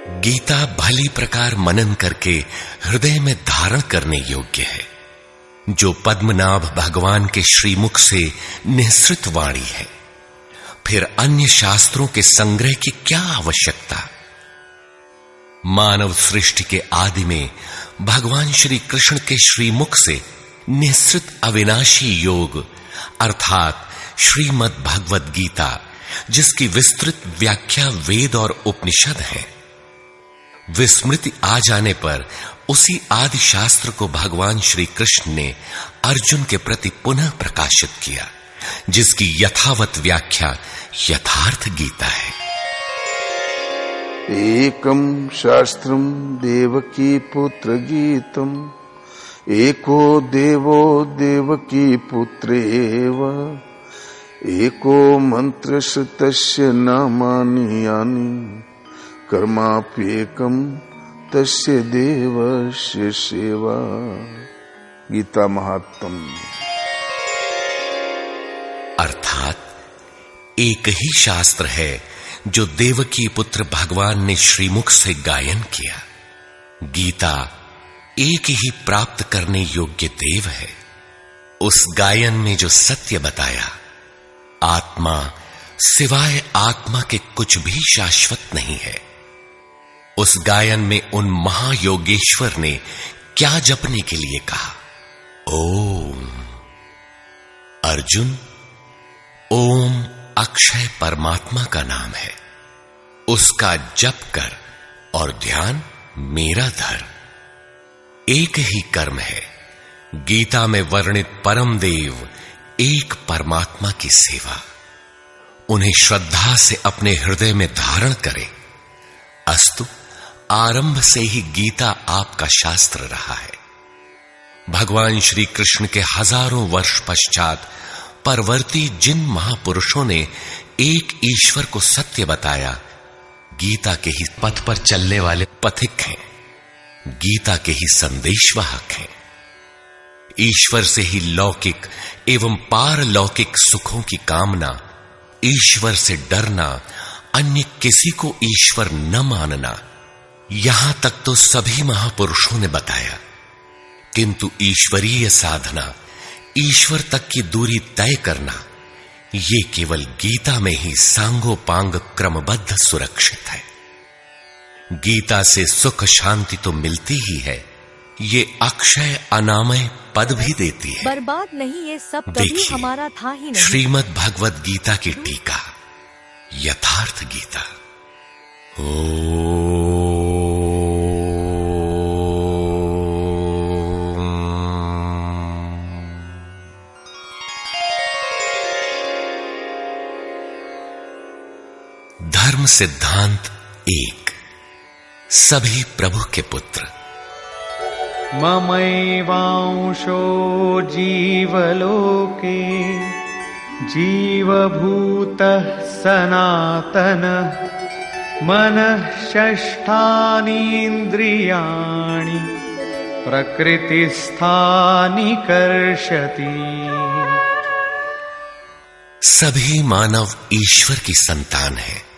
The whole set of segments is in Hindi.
गीता भली प्रकार मनन करके हृदय में धारण करने योग्य है, जो पद्मनाभ भगवान के श्रीमुख से निःसृत वाणी है। फिर अन्य शास्त्रों के संग्रह की क्या आवश्यकता? मानव सृष्टि के आदि में भगवान श्री कृष्ण के श्रीमुख से निःसृत अविनाशी योग अर्थात श्रीमद् भगवद गीता, जिसकी विस्तृत व्याख्या वेद और उपनिषद है, विस्मृति आ जाने पर उसी आदि शास्त्र को भगवान श्री कृष्ण ने अर्जुन के प्रति पुनः प्रकाशित किया, जिसकी यथावत व्याख्या यथार्थ गीता है। एकम शास्त्रम देवकी पुत्र गीतम, एको देवो देवकी पुत्रेव, एको मंत्र तस्य नामानि यानि, कर्माप्येकम तस्य देवस्य सेवा। गीता महात्म। अर्थात एक ही शास्त्र है जो देवकी पुत्र भगवान ने श्रीमुख से गायन किया। गीता एक ही प्राप्त करने योग्य देव है। उस गायन में जो सत्य बताया, आत्मा सिवाय आत्मा के कुछ भी शाश्वत नहीं है। उस गायन में उन महायोगेश्वर ने क्या जपने के लिए कहा? ओम। अर्जुन, ओम अक्षय परमात्मा का नाम है, उसका जप कर और ध्यान मेरा धर। एक ही कर्म है। गीता में वर्णित परम देव एक परमात्मा की सेवा। उन्हें श्रद्धा से अपने हृदय में धारण करें। अस्तु, आरंभ से ही गीता आपका शास्त्र रहा है। भगवान श्री कृष्ण के हजारों वर्ष पश्चात परवर्ती जिन महापुरुषों ने एक ईश्वर को सत्य बताया, गीता के ही पथ पर चलने वाले पथिक हैं, गीता के ही संदेशवाहक हैं। ईश्वर से ही लौकिक एवं पारलौकिक सुखों की कामना, ईश्वर से डरना, अन्य किसी को ईश्वर न मानना, यहां तक तो सभी महापुरुषों ने बताया। किंतु ईश्वरीय साधना, ईश्वर तक की दूरी तय करना, ये केवल गीता में ही सांगोपांग क्रमबद्ध सुरक्षित है। गीता से सुख शांति तो मिलती ही है, ये अक्षय अनामय पद भी देती है। बर्बाद नहीं, ये सब कभी हमारा था ही नहीं। श्रीमद् भगवद गीता की टीका, यथार्थ गीता। धर्म सिद्धांत 1। सभी प्रभु के पुत्र। ममैवांशो जीवलोके जीवभूतः सनातनः, मनः षष्ठानि इन्द्रियाणि प्रकृतिस्थानि कर्षति। सभी मानव ईश्वर की संतान है,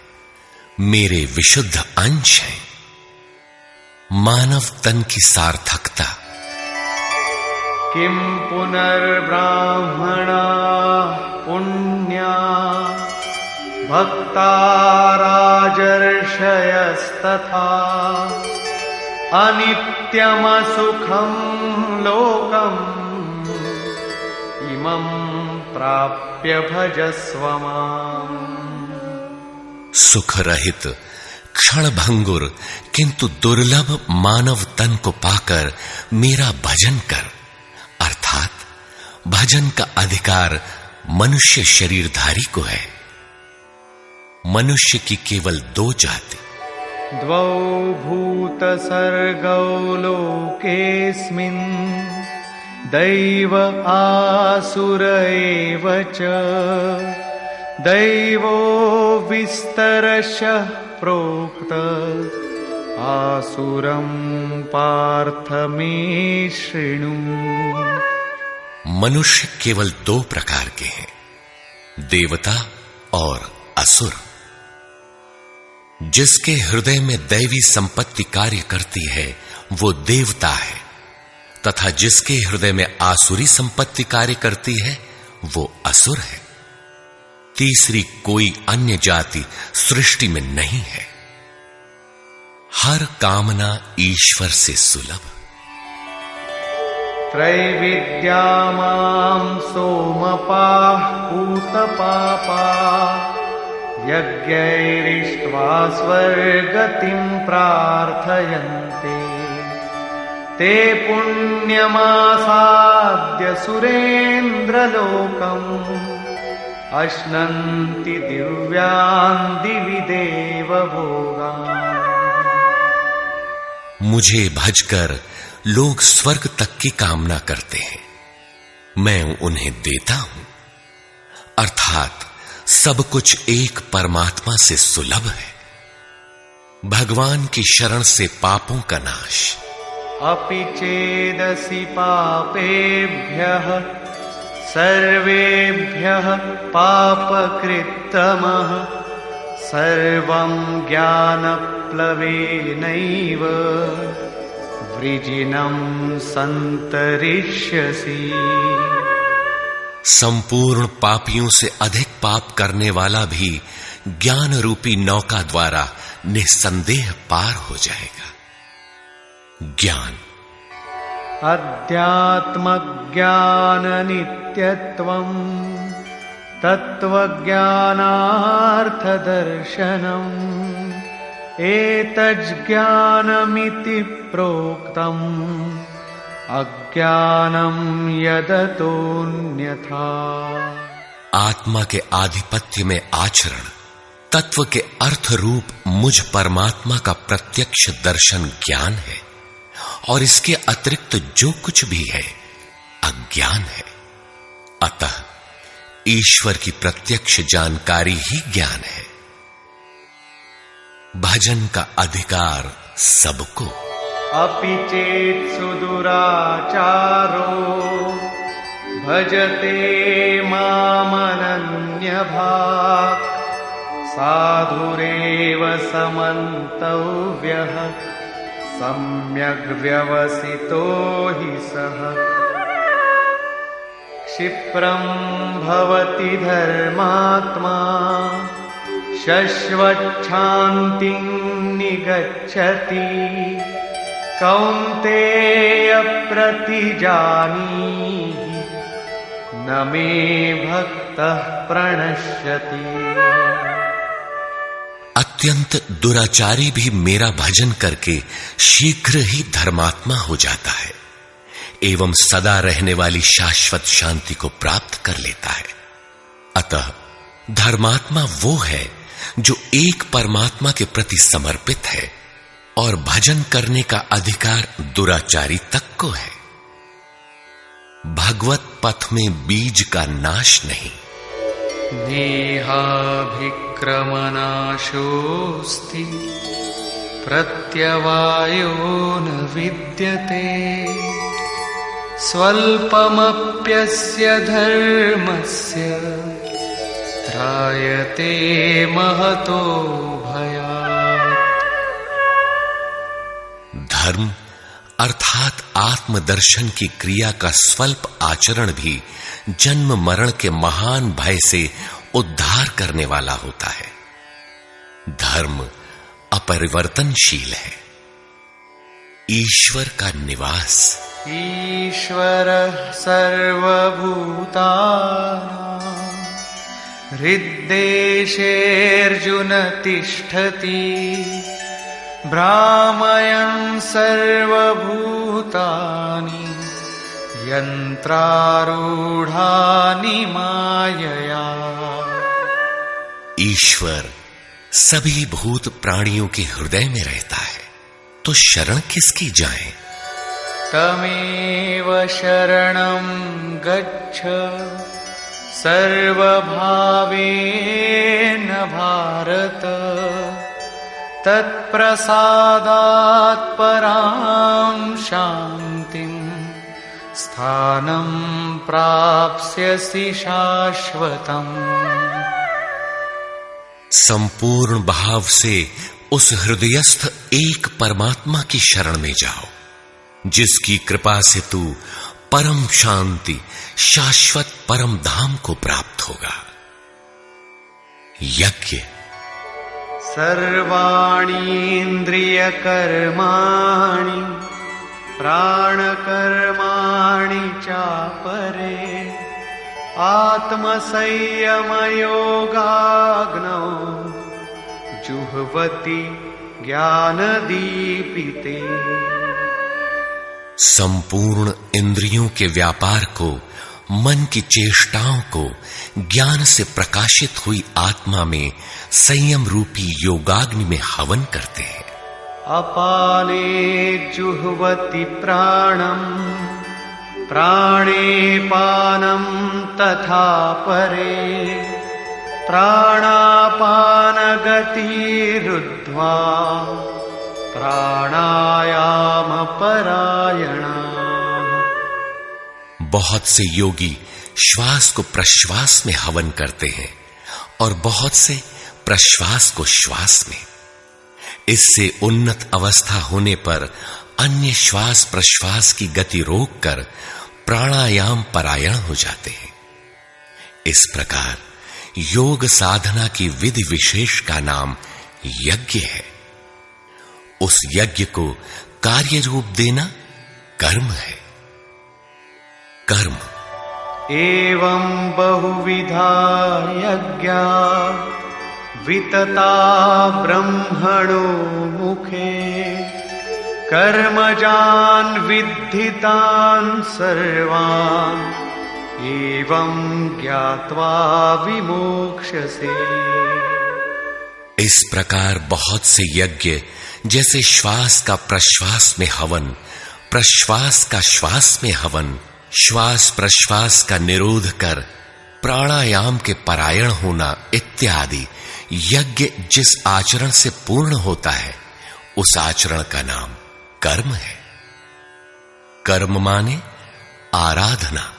मेरे विशुद्ध अंश हैं। मानव तन की सार्थकता। किम पुनर्ब्राह्मणा पुण्या भक्ता राजर्षयस्तथा, अनित्यमसुखं लोकम् इमं प्राप्य भजस्व माम्। सुख रहित क्षण भंगुर किंतु दुर्लभ मानव तन को पाकर मेरा भजन कर। अर्थात भजन का अधिकार मनुष्य शरीरधारी को है। मनुष्य की केवल 2 जाति। द्वौ भूत सर्गौ लोकेस्मिन्, दैव आसुर एव च। दैवो विस्तरशः प्रोक्त, आसुरं पार्थ मे शृणु। मनुष्य केवल 2 प्रकार के हैं, देवता और असुर। जिसके हृदय में दैवी संपत्ति कार्य करती है वो देवता है, तथा जिसके हृदय में आसुरी संपत्ति कार्य करती है वो असुर है। तीसरी कोई अन्य जाति सृष्टि में नहीं है। हर कामना ईश्वर से सुलभ। त्रैविद्या मां सोमपाः पूतपापा यज्ञैरिष्ट्वा स्वर्गतिं प्रार्थयन्ते ते पुण्यमासाद्य सुरेन्द्रलोकम् अश्नन्ति दिव्यान् दिवि देवभोगान्। मुझे भजकर लोग स्वर्ग तक की कामना करते हैं, मैं उन्हें देता हूं। अर्थात सब कुछ एक परमात्मा से सुलभ है। भगवान की शरण से पापों का नाश। अपि चेदसि पापेभ्यः सर्वेभ्यः पापकृत्तमः सर्वं ज्ञानप्लवेनैव वृजिनं सन्तरिष्यसि। संपूर्ण पापियों से अधिक पाप करने वाला भी ज्ञान रूपी नौका द्वारा निस्संदेह पार हो जाएगा। ज्ञान अध्यात्मज्ञान नित्यत्वम् तत्त्वज्ञानार्थदर्शनम् एतज्ज्ञानमिति प्रोक्तम् अज्ञानम यदतोन्यथा। आत्मा के आधिपत्य में आचरण, तत्व के अर्थ रूप मुझ परमात्मा का प्रत्यक्ष दर्शन ज्ञान है, और इसके अतिरिक्त जो कुछ भी है अज्ञान है। अतः ईश्वर की प्रत्यक्ष जानकारी ही ज्ञान है। भजन का अधिकार सबको। अपि चेत् सुदुराचारो भजते मामनन्यभाक् साधुरेव समन्तव्यः सम्यग् व्यवसितो हि सः। क्षिप्रं भवति धर्मात्मा शश्वच्छान्तिं निगच्छति कौन्तेय प्रतिजानीहि न मे भक्तः प्रणश्यति। अत्यंत दुराचारी भी मेरा भजन करके शीघ्र ही धर्मात्मा हो जाता है एवं सदा रहने वाली शाश्वत शांति को प्राप्त कर लेता है। अतः धर्मात्मा वो है जो एक परमात्मा के प्रति समर्पित है, और भजन करने का अधिकार दुराचारी तक को है। भगवत पथ में बीज का नाश नहीं। नेहाभिक्रमनाशोऽस्ति प्रत्यवायो न विद्यते स्वल्पमप्यस्य धर्मस्य त्रायते महतो भयात्। धर्म अर्थात आत्मदर्शन की क्रिया का स्वल्प आचरण भी जन्म मरण के महान भय से उद्धार करने वाला होता है। धर्म अपरिवर्तनशील है। ईश्वर का निवास। ईश्वरः सर्वभूतानां हृद्देशेऽर्जुन तिष्ठति भ्रामयन् सर्वभूतानि यन्त्रारूढानि मायया। ईश्वर सभी भूत प्राणियों के हृदय में रहता है, तो शरण किसकी जाए? तमेव शरणं गच्छ सर्वभावेन भारत तत्प्रसादात् परां शान्तिं स्थानं प्राप्स्यसि शाश्वतम्। संपूर्ण भाव से उस हृदयस्थ एक परमात्मा की शरण में जाओ, जिसकी कृपा से तू परम शांति, शाश्वत परम धाम को प्राप्त होगा। यज्ञ। सर्वाणि इंद्रिय कर्माणि प्राणकर्माणि चापरे आत्मसंयम योगाग्नौ जुह्वति ज्ञानदीपिते। संपूर्ण इंद्रियों के व्यापार को, मन की चेष्टाओं को ज्ञान से प्रकाशित हुई आत्मा में संयम रूपी योगाग्नि में हवन करते हैं। अपाने जुह्वति प्राणं प्राणे पानं तथा परे प्राणापान गतिरुद्ध्वा प्राणायाम परायणा। बहुत से योगी श्वास को प्रश्वास में हवन करते हैं और बहुत से प्रश्वास को श्वास में। इससे उन्नत अवस्था होने पर अन्य श्वास प्रश्वास की गति रोककर प्राणायाम परायण हो जाते हैं। इस प्रकार योग साधना की विधि विशेष का नाम यज्ञ है। उस यज्ञ को कार्य रूप देना कर्म है। कर्म। एवं बहुविधा यज्ञा वितता ब्रह्मणो मुखे कर्मजान् विद्धितान् सर्वान् एवं ज्ञात्वा विमोक्ष्यसे। इस प्रकार बहुत से यज्ञ, जैसे श्वास का प्रश्वास में हवन, प्रश्वास का श्वास में हवन, श्वास प्रश्वास का निरोध कर प्राणायाम के परायण होना इत्यादि यज्ञ जिस आचरण से पूर्ण होता है, उस आचरण का नाम कर्म है। कर्म माने आराधना,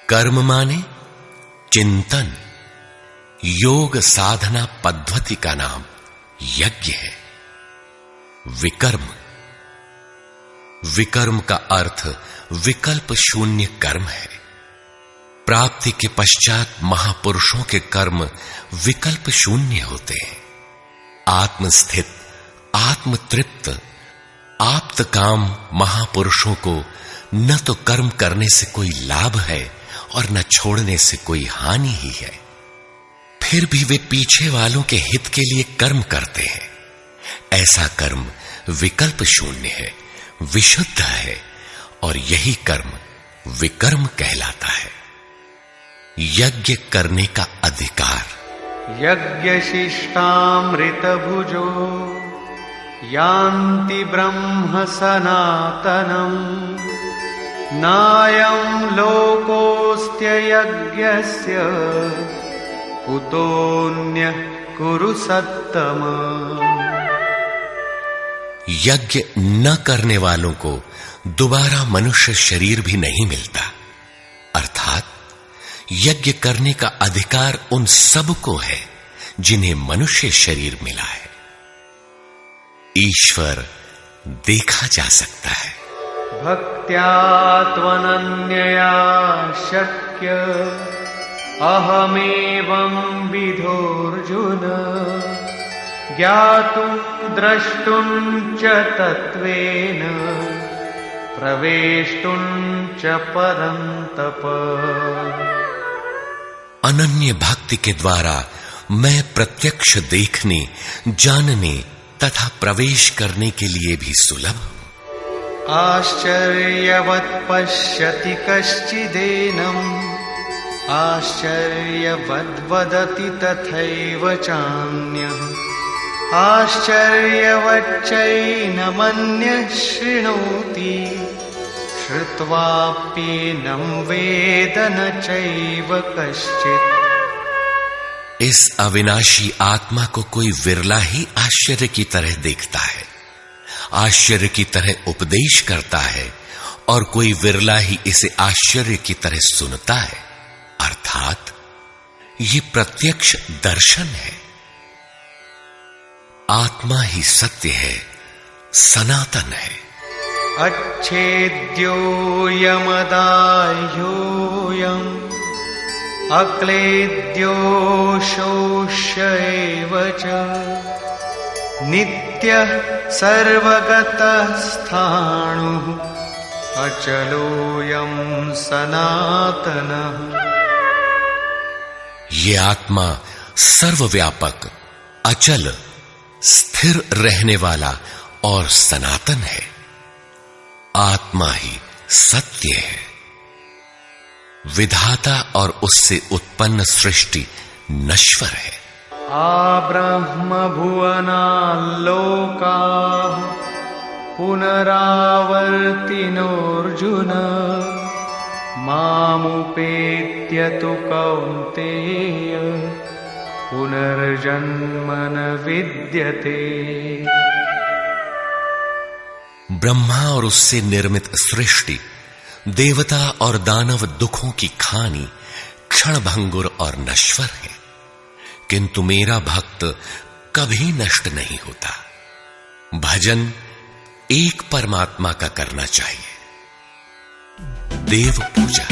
कर्म माने चिंतन। योग साधना पद्धति का नाम यज्ञ है। विकर्म। विकर्म का अर्थ विकल्प शून्य कर्म है। प्राप्ति के पश्चात महापुरुषों के कर्म विकल्प शून्य होते हैं। आत्मस्थित, आत्मतृप्त, आप्त काम महापुरुषों को न तो कर्म करने से कोई लाभ है और न छोड़ने से कोई हानि ही है। फिर भी वे पीछे वालों के हित के लिए कर्म करते हैं। ऐसा कर्म विकल्प शून्य है, विशुद्ध है, और यही कर्म विकर्म कहलाता है। यज्ञ करने का अधिकार। यज्ञ शिष्टामृत भुजो यान्ति ब्रह्म सनातनम् नायं लोकोऽस्त्य यज्ञस्य कुतोऽन्यः कुरु सत्तम। यज्ञ न करने वालों को दोबारा मनुष्य शरीर भी नहीं मिलता। अर्थात यज्ञ करने का अधिकार उन सब को है जिन्हें मनुष्य शरीर मिला है। ईश्वर देखा जा सकता है। भक्त्या त्वनन्यया शक्य अहमेवं विधोऽर्जुन ज्ञातुं द्रष्टुं च तत्त्वेन प्रवेष्टुं च परन्तप। अनन्य भक्ति के द्वारा मैं प्रत्यक्ष देखने, जानने तथा प्रवेश करने के लिए भी सुलभ हूं। आश्चर्यवत् पश्यति कश्चिदेनम् आश्चर्यवद् वदति तथैव चान्यः आश्चर्यवच्चैनमन्यः शृणोति श्रुत्वाप्येनं वेद न चैव कश्चित्। इस अविनाशी आत्मा को कोई विरला ही आश्चर्य की तरह देखता है, आश्चर्य की तरह उपदेश करता है, और कोई विरला ही इसे आश्चर्य की तरह सुनता है। अर्थात ये प्रत्यक्ष दर्शन है। आत्मा ही सत्य है, सनातन है। अच्छेद्योऽयमदाह्योऽयम् अक्लेद्यो शोष्य एव च नित्यः सर्वगतः स्थाणुः अचलोऽयं सनातनः। ये आत्मा सर्वव्यापक, अचल, स्थिर रहने वाला और सनातन है। आत्मा ही सत्य है। विधाता और उससे उत्पन्न सृष्टि नश्वर है। आब्रह्म भुवनाल्लोकाः पुनरावर्तिनोऽर्जुन मामुपेत्य तु कौन्तेय पुनर्जन्म न विद्यते। ब्रह्मा और उससे निर्मित सृष्टि, देवता और दानव दुखों की खानी, क्षणभंगुर और नश्वर है, किंतु मेरा भक्त कभी नष्ट नहीं होता। भजन एक परमात्मा का करना चाहिए। देव पूजा।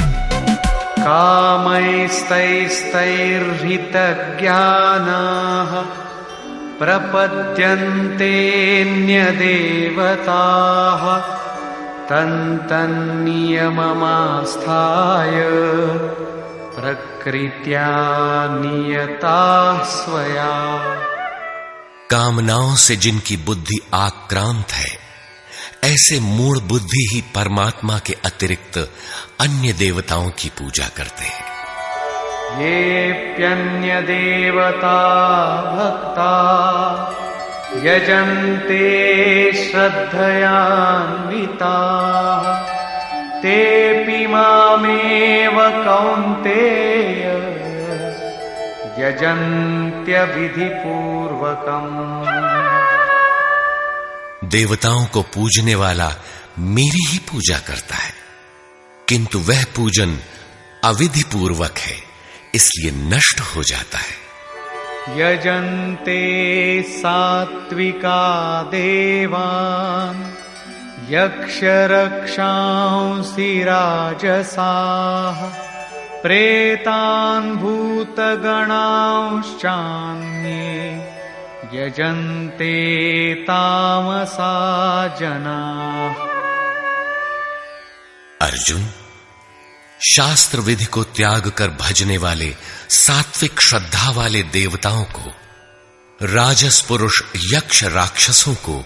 कामैस्तैस्तैर्हितज्ञानाः प्रपद्यन्तेऽन्यदेवताः तन्तन्नियममास्थाय प्रकृत्या नियताः स्वया। कामनाओं से जिनकी बुद्धि आक्रांत है, ऐसे मूढ़ बुद्धि ही परमात्मा के अतिरिक्त अन्य देवताओं की पूजा करते हैं। येऽप्यन्यदेवता भक्ता यजन्ते श्रद्धयान्विताः तेऽपि मामेव कौन्तेय यजन्त्यविधिपूर्वकम्। देवताओं को पूजने वाला मेरी ही पूजा करता है, किंतु वह पूजन अविधि पूर्वक है, इसलिए नष्ट हो जाता है। यजन्ते सात्विका देवान् यक्षरक्षांसि राजसाः प्रेतान् भूतगणांश्चान्ये यजन्ते तामसा जनाः। अर्जुन, शास्त्र विधि को त्याग कर भजने वाले सात्विक श्रद्धा वाले देवताओं को, राजस पुरुष यक्ष राक्षसों को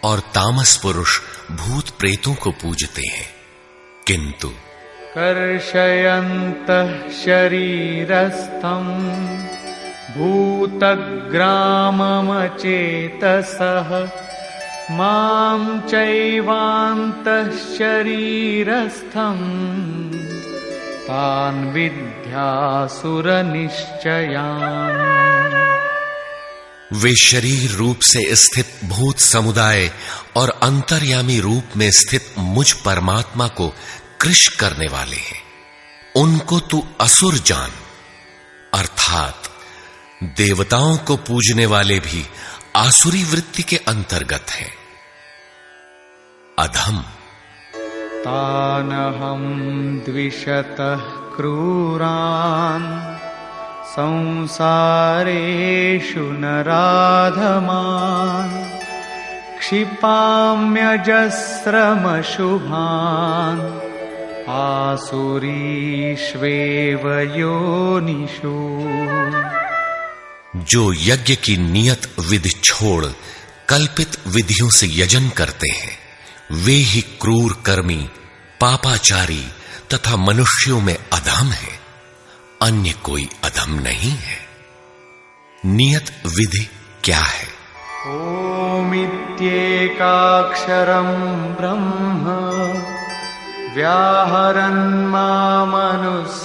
और तामस पुरुष भूत प्रेतों को पूजते हैं, किंतु कर्षयन्तः शरीरस्थं भूतग्राममचेतसः मां चैवान्तः शरीरस्थम् तान् विद्यासुरनिश्चयान्। वे शरीर रूप से स्थित भूत समुदाय और अंतर्यामी रूप में स्थित मुझ परमात्मा को कृश करने वाले हैं। उनको तू असुर जान, अर्थात देवताओं को पूजने वाले भी आसुरी वृत्ति के अंतर्गत हैं। अधम। तानहं द्विषतः क्रूरान् संसारेषु नराधमान् क्षिपाम्यजस्रमशुभान् आसुरीष्वेव योनिषु। जो यज्ञ की नियत विधि छोड़ कल्पित विधियों से यजन करते हैं, वे ही क्रूर कर्मी, पापाचारी तथा मनुष्यों में अधम है। अन्य कोई अधम नहीं है। नियत विधि क्या है? ओमित्येकाक्षरं ब्रह्म व्याहरन् मामनुस्मरन्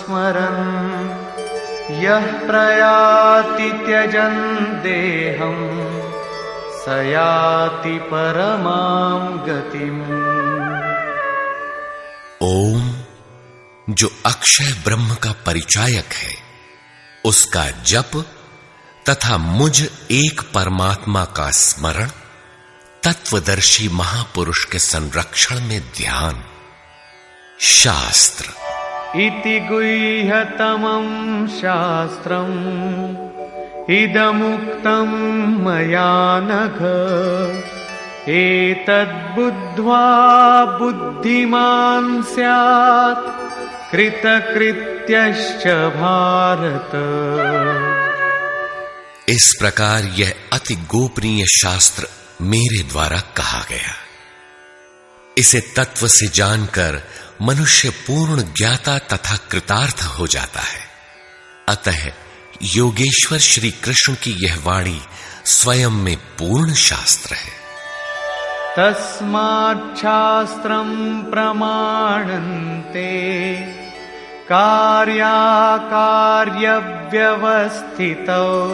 यः प्रयाति त्यजन् देहं स याति परमां गतिम्। ओम, जो अक्षय ब्रह्म का परिचायक है, उसका जप तथा मुझ एक परमात्मा का स्मरण, तत्वदर्शी महापुरुष के संरक्षण में ध्यान। शास्त्र इति गुह्यतमं शास्त्रम् इदमुक्तं मया नघ एतद्बुद्ध्वा बुद्धिमान् स्यात् कृतकृत्यश्च भारत। इस प्रकार यह अति गोपनीय शास्त्र मेरे द्वारा कहा गया। इसे तत्व से जानकर मनुष्य पूर्ण ज्ञाता तथा कृतार्थ हो जाता है। अतः योगेश्वर श्री कृष्ण की यह वाणी स्वयं में पूर्ण शास्त्र है। तस्मात् शास्त्रं प्रमाणन्ते कार्याकार्य व्यवस्थितौ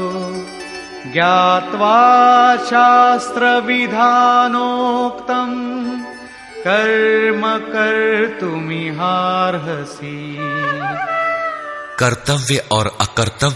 ज्ञात्वा शास्त्र विधानोक्तं कर्म कर्तुमिहार्हसि। कर्तव्य और अकर्तव्य